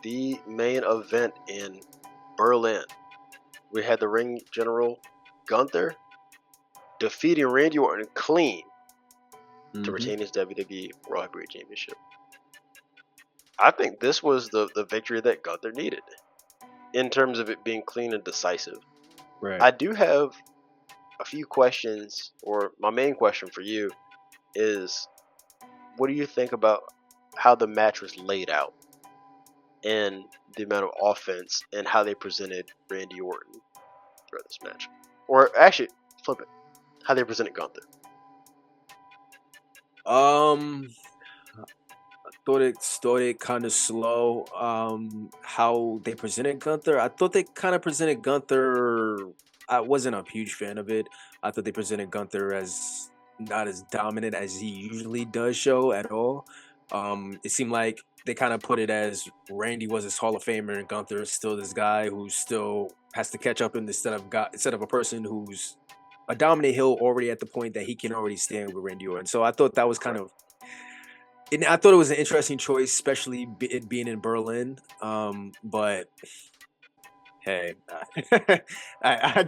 the main event in Berlin. We had the ring general Gunther defeating Randy Orton clean to retain his WWE Raw Heavyweight Championship. I think this was the victory that Gunther needed in terms of it being clean and decisive. Right. I do have a few questions, or my main question for you is, what do you think about how the match was laid out and the amount of offense and how they presented Randy Orton throughout this match? Or actually, flip it, how they presented Gunther. Thought it started kind of slow. How they presented Gunther, I thought they kind of presented Gunther. I wasn't a huge fan of it. I thought they presented Gunther as not as dominant as he usually does show at all. It seemed like they kind of put it as Randy was his Hall of Famer and Gunther is still this guy who still has to catch up instead of a person who's a dominant heel already at the point that he can already stand with Randy Orton. So I thought that was kind of. And I thought it was an interesting choice, especially it being in Berlin. But hey, I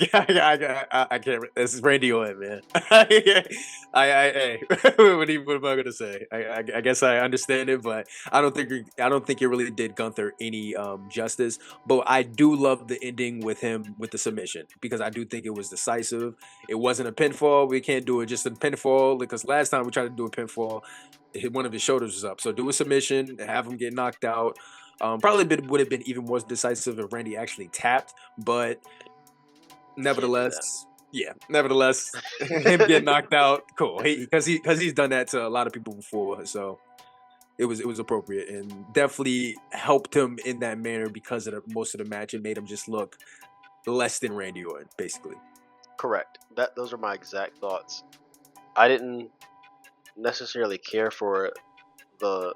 can't. This is Randy Orton, man. Hey, what am I gonna say? I guess I understand it, but I don't think it really did Gunther any justice. But I do love the ending with him with the submission because I do think it was decisive. It wasn't a pinfall. We can't do it just a pinfall because last time we tried to do a pinfall, one of his shoulders was up. So do a submission, have him get knocked out. Probably would have been even more decisive if Randy actually tapped, but nevertheless, him getting knocked out, cool. Because he's done that to a lot of people before, so it was appropriate and definitely helped him in that manner because of most of the match. It made him just look less than Randy Orton, basically. Correct. Those are my exact thoughts. I didn't necessarily care for the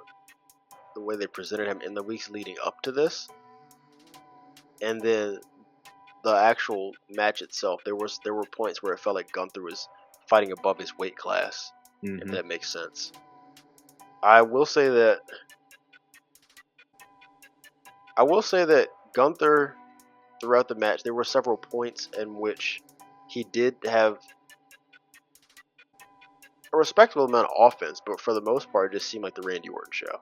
way they presented him in the weeks leading up to this, and then the actual match itself. There were points where it felt like Gunther was fighting above his weight class, if that makes sense. I will say that Gunther, throughout the match, there were several points in which he did have a respectable amount of offense, but for the most part, it just seemed like the Randy Orton show.